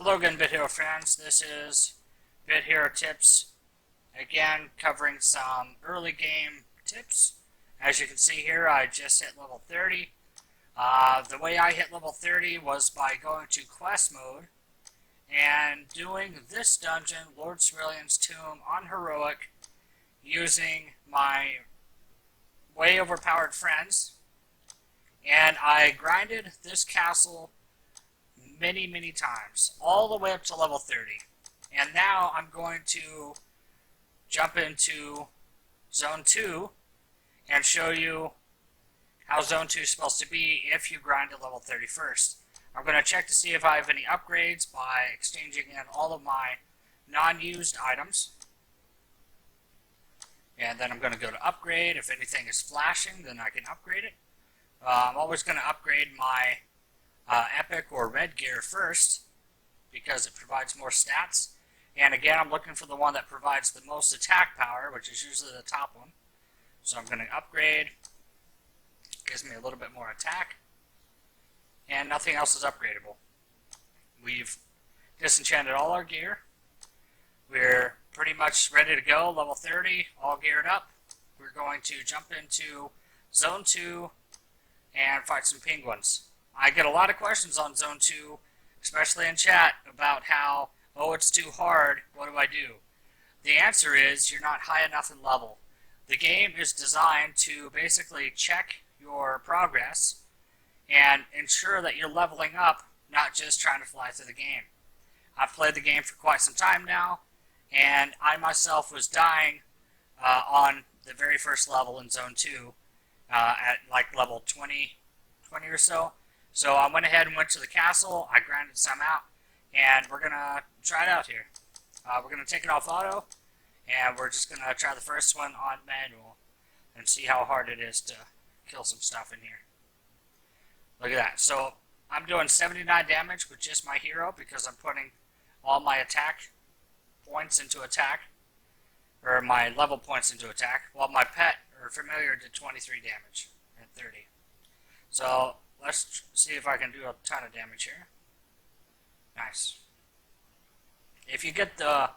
Hello again, Bit Hero friends. This is Bit Hero Tips, again covering some early game tips. As you can see here, I just hit level 30. The way I hit level 30 was by going to quest mode and doing this dungeon, Lord Cerulion's Tomb, on Heroic, using my way overpowered friends. And I grinded this castle many times, all the way up to level 30. And now I'm going to jump into Zone 2 and show you how Zone 2 is supposed to be if you grind to level 30 first. I'm going to check to see if I have any upgrades by exchanging in all of my non-used items. And then I'm going to go to upgrade. If anything is flashing, then I can upgrade it. I'm always going to upgrade my epic or red gear first because it provides more stats. And again, I'm looking for the one that provides the most attack power, which is usually the top one. So I'm going to upgrade. Gives me a little bit more attack. And nothing else is upgradable. We've disenchanted all our gear. We're pretty much ready to go, level 30, all geared up. We're going to jump into Zone 2 and fight some penguins. I get a lot of questions on Zone 2, especially in chat, about how, oh, it's too hard, what do I do? The answer is you're not high enough in level. The game is designed to basically check your progress and ensure that you're leveling up, not just trying to fly through the game. I've played the game for quite some time now, and I myself was dying on the very first level in Zone 2 at like level 20 or so. So I went ahead and went to the castle, I grinded some out, and we're going to try it out here. We're going to take it off auto, and we're just going to try the first one on manual and see how hard it is to kill some stuff in here. Look at that. So I'm doing 79 damage with just my hero because I'm putting all my attack points into attack, or my level points into attack, while my pet or familiar did 23 damage at 30. So let's see if I can do a ton of damage here. Nice. If you get the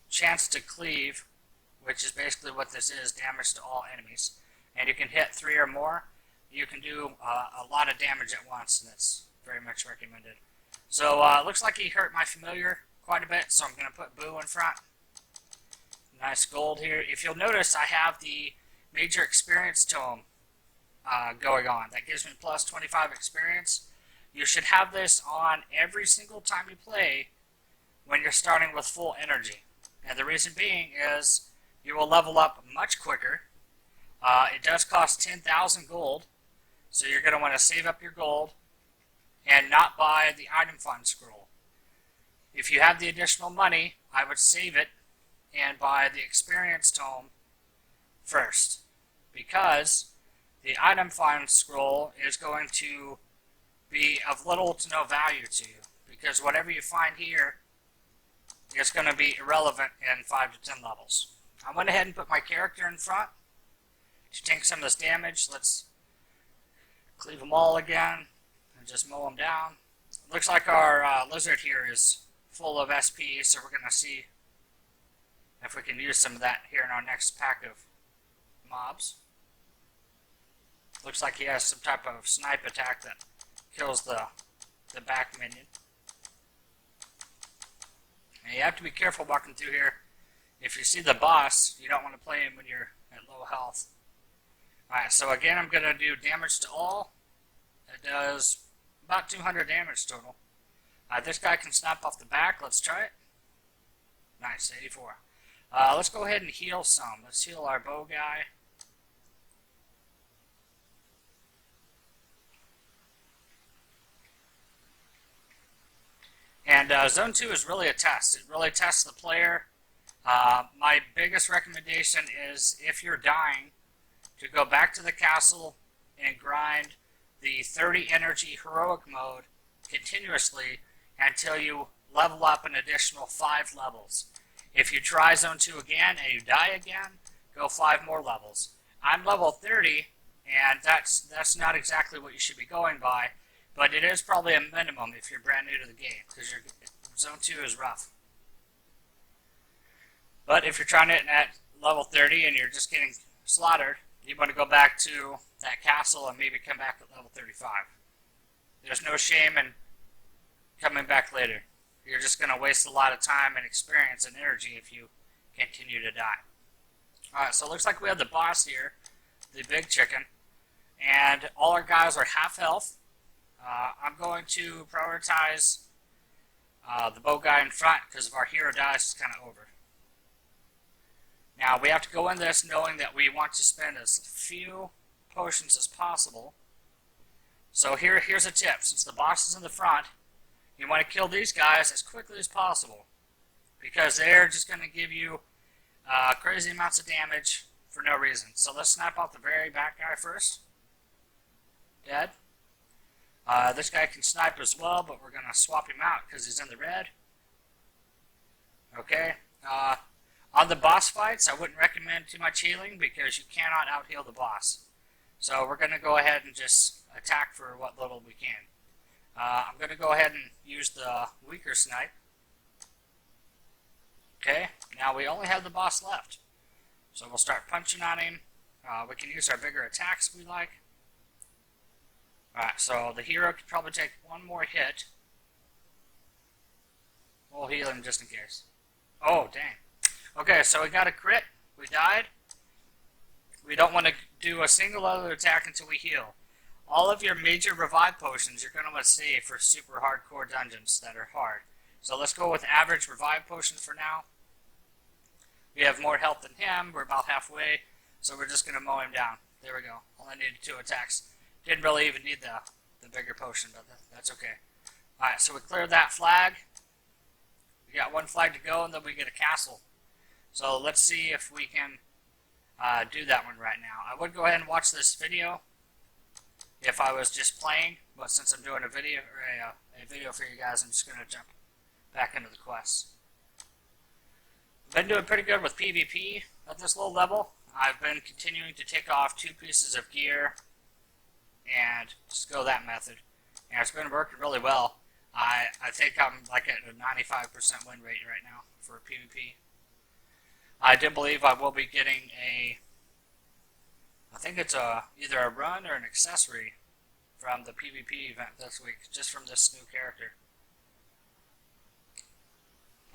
chance to cleave, which is basically what this is, damage to all enemies, and you can hit 3 or more, you can do a lot of damage at once, and that's very much recommended. So it looks like he hurt my familiar quite a bit, so I'm going to put Boo in front. Nice gold here. If you'll notice, I have the Major Experience Tome going on. That gives me plus 25 experience. You should have this on every single time you play when you're starting with full energy. And the reason being is you will level up much quicker. It does cost 10,000 gold, so you're going to want to save up your gold and not buy the item fund scroll. If you have the additional money, I would save it and buy the experience tome first, because the item find scroll is going to be of little to no value to you, because whatever you find here is going to be irrelevant in 5 to 10 levels. I went ahead and put my character in front to take some of this damage. Let's cleave them all again and just mow them down. Looks like our lizard here is full of SP, so we're going to see if we can use some of that here in our next pack of mobs. Looks like he has some type of snipe attack that kills the back minion. And you have to be careful walking through here. If you see the boss, you don't want to play him when you're at low health. Alright, so again I'm going to do damage to all. It does about 200 damage total. This guy can snap off the back. Let's try it. Nice, 84. Let's go ahead and heal some. Let's heal our bow guy. And Zone 2 is really a test. It really tests the player. My biggest recommendation is, if you're dying, to go back to the castle and grind the 30 energy heroic mode continuously until you level up an additional 5 levels. If you try Zone 2 again and you die again, go 5 more levels. I'm level 30, and that's not exactly what you should be going by. but it is probably a minimum if you're brand new to the game, because your Zone 2 is rough. But if you're trying it at level 30 and you're just getting slaughtered, you want to go back to that castle and maybe come back at level 35. There's no shame in coming back later. You're just going to waste a lot of time and experience and energy if you continue to die. Alright, so it looks like we have the boss here, the big chicken, and all our guys are half health. I'm going to prioritize the bow guy in front because if our hero dies, it's kind of over. Now, we have to go in this knowing that we want to spend as few potions as possible. So here's a tip. Since the boss is in the front, you want to kill these guys as quickly as possible, because they're just going to give you crazy amounts of damage for no reason. So let's snipe out the very back guy first. Dead. This guy can snipe as well, but we're going to swap him out because he's in the red. Okay. On the boss fights, I wouldn't recommend too much healing because you cannot out-heal the boss. So we're going to go ahead and just attack for what little we can. I'm going to go ahead and use the weaker snipe. Okay, now we only have the boss left. So we'll start punching on him. We can use our bigger attacks if we like. Alright, so the hero could probably take one more hit. We'll heal him just in case. Oh, dang. Okay, so we got a crit. We died. We don't want to do a single other attack until we heal. All of your major revive potions you're going to want to save for super hardcore dungeons that are hard. So let's go with average revive potions for now. We have more health than him. We're about halfway. So we're just going to mow him down. There we go. Only needed 2 attacks. Didn't really even need the bigger potion, but that's okay. Alright, so we cleared that flag. We got 1 flag to go, and then we get a castle. So let's see if we can do that one right now. I would go ahead and watch this video if I was just playing, but since I'm doing a video for you guys, I'm just going to jump back into the quests. Been doing pretty good with PvP at this low level. I've been continuing to take off 2 pieces of gear and just go that method. And it's been working really well. I think I'm like at a 95% win rate right now for PvP. I do believe I will be getting I think it's either a run or an accessory from the PvP event this week, just from this new character.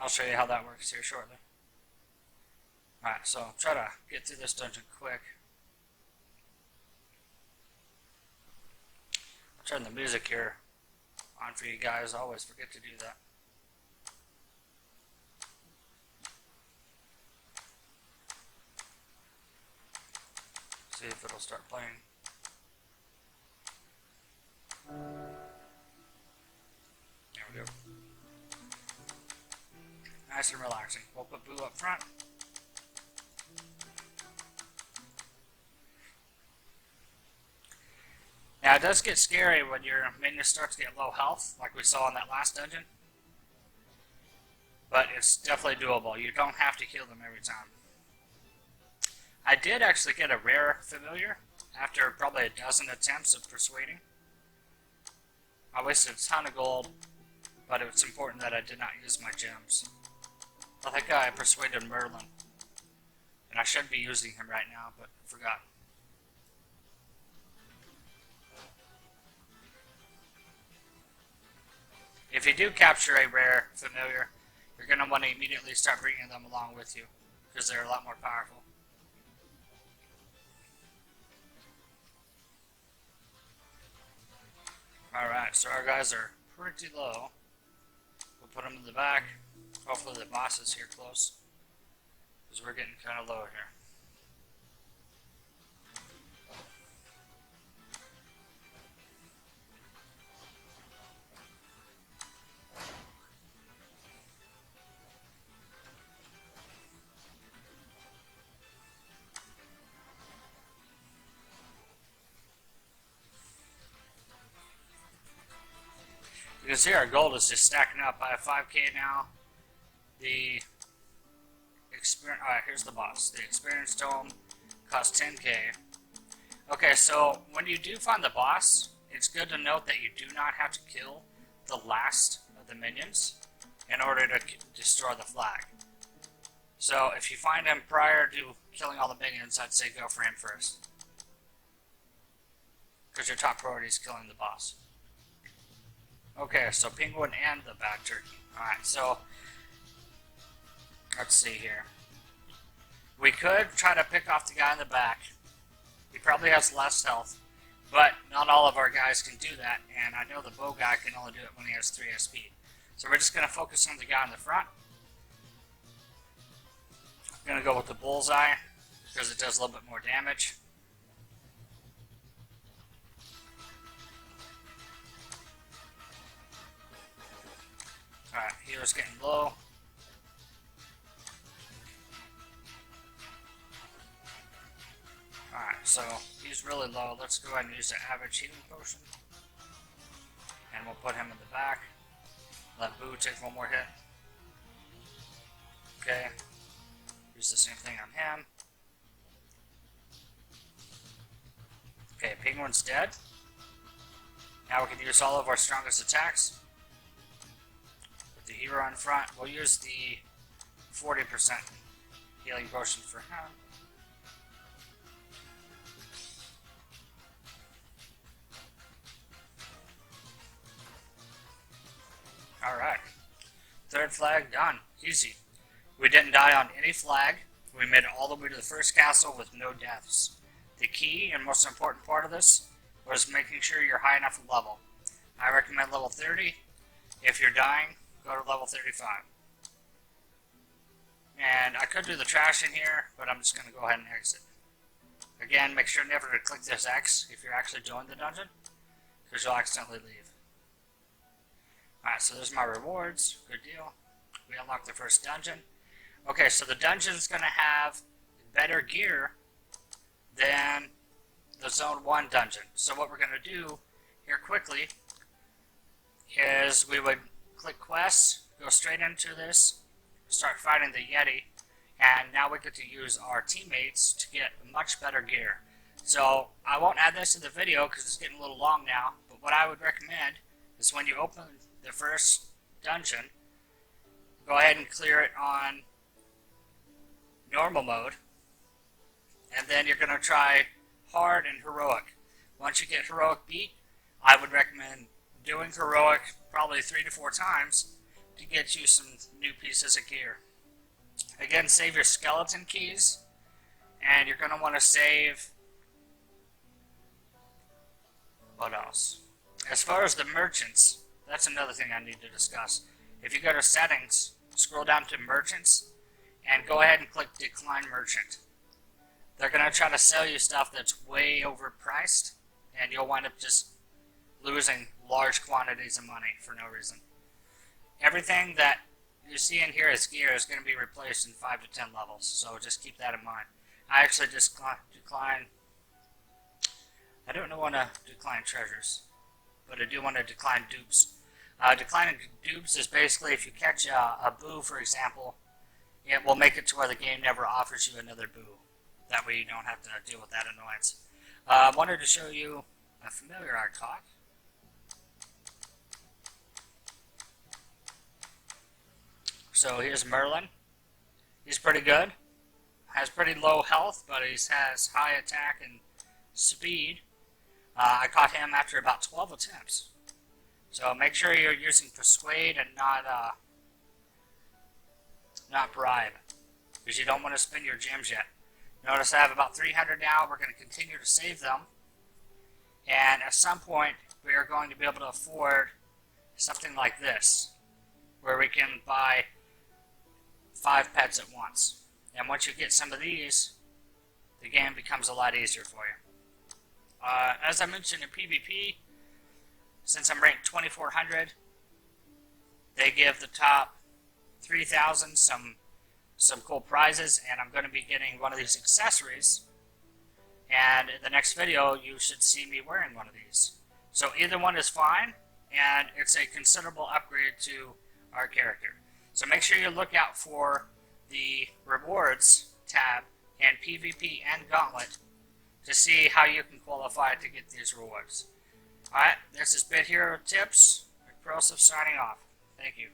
I'll show you how that works here shortly. Alright, so try to get through this dungeon quick. I'll turn the music here on for you guys. I always forget to do that. See if it'll start playing. There we go. Nice and relaxing. We'll put Boo up front. Now it does get scary when your minion starts to get low health, like we saw in that last dungeon. But it's definitely doable. You don't have to heal them every time. I did actually get a rare familiar after probably a dozen attempts of persuading. I wasted a ton of gold, but it's important that I did not use my gems. I think I persuaded Merlin, and I should be using him right now, but I forgot. If you do capture a rare familiar, you're going to want to immediately start bringing them along with you, because they're a lot more powerful. Alright, so our guys are pretty low. We'll put them in the back. Hopefully the boss is here close, because we're getting kind of low here. You can see our gold is just stacking up. I have 5k now. The experience. Alright, here's the boss. The experience tome costs 10k. Okay, so when you do find the boss, it's good to note that you do not have to kill the last of the minions in order to destroy the flag. So if you find him prior to killing all the minions, I'd say go for him first, because your top priority is killing the boss. Okay, so penguin and the bad turkey. Alright, so let's see here. We could try to pick off the guy in the back. He probably has less health, but not all of our guys can do that, and I know the bow guy can only do it when he has 3 SP. So we're just going to focus on the guy in the front. I'm going to go with the bullseye, because it does a little bit more damage. Alright, hero's getting low. Alright, so he's really low. Let's go ahead and use the average healing potion. And we'll put him in the back. Let Boo take one more hit. Okay. Use the same thing on him. Okay, Penguin's dead. Now we can use all of our strongest attacks. With the hero in front, we'll use the 40% healing potion for him. Alright. Third flag done. Easy. We didn't die on any flag. We made it all the way to the first castle with no deaths. The key and most important part of this was making sure you're high enough level. I recommend level 30. If you're dying, go to level 35. And I could do the trash in here, but I'm just going to go ahead and exit. Again, make sure never to click this X if you're actually joining the dungeon, because you'll accidentally leave. Alright, so there's my rewards. Good deal. We unlocked the first dungeon. Okay, so the dungeon's going to have better gear than the Zone 1 dungeon. So what we're going to do here quickly is we would click quests, go straight into this, start fighting the Yeti, and now we get to use our teammates to get much better gear. So I won't add this to the video because it's getting a little long now, but what I would recommend is when you open the first dungeon, go ahead and clear it on normal mode, and then you're going to try hard and heroic. Once you get heroic beat, I would recommend doing heroic probably 3 to 4 times to get you some new pieces of gear. Again, save your skeleton keys, and you're going to want to save, what else? As far as the merchants, that's another thing I need to discuss. If you go to settings, scroll down to merchants, and go ahead and click decline merchant. They're going to try to sell you stuff that's way overpriced, and you'll wind up just losing large quantities of money for no reason. Everything that you see in here as gear is going to be replaced in 5 to 10 levels, so just keep that in mind. I actually just decline. I don't want to decline treasures, but I do want to decline dupes. Declining dupes is basically if you catch a boo, for example, it will make it to where the game never offers you another boo. That way you don't have to deal with that annoyance. I wanted to show you a familiar I caught. So here's Merlin. He's pretty good. Has pretty low health, but he has high attack and speed. I caught him after about 12 attempts. So make sure you're using Persuade and not Bribe, because you don't want to spend your gems yet. Notice I have about 300 now. We're going to continue to save them. And at some point, we are going to be able to afford something like this, where we can buy 5 pets at once. And once you get some of these, the game becomes a lot easier for you. As I mentioned in PvP, since I'm ranked 2400, they give the top 3000 some cool prizes, and I'm going to be getting one of these accessories. And in the next video, you should see me wearing one of these. So either one is fine, and it's a considerable upgrade to our character. So make sure you look out for the rewards tab in PvP and Gauntlet to see how you can qualify to get these rewards. Alright, this is Bit Hero Tips. McProseph signing off. Thank you.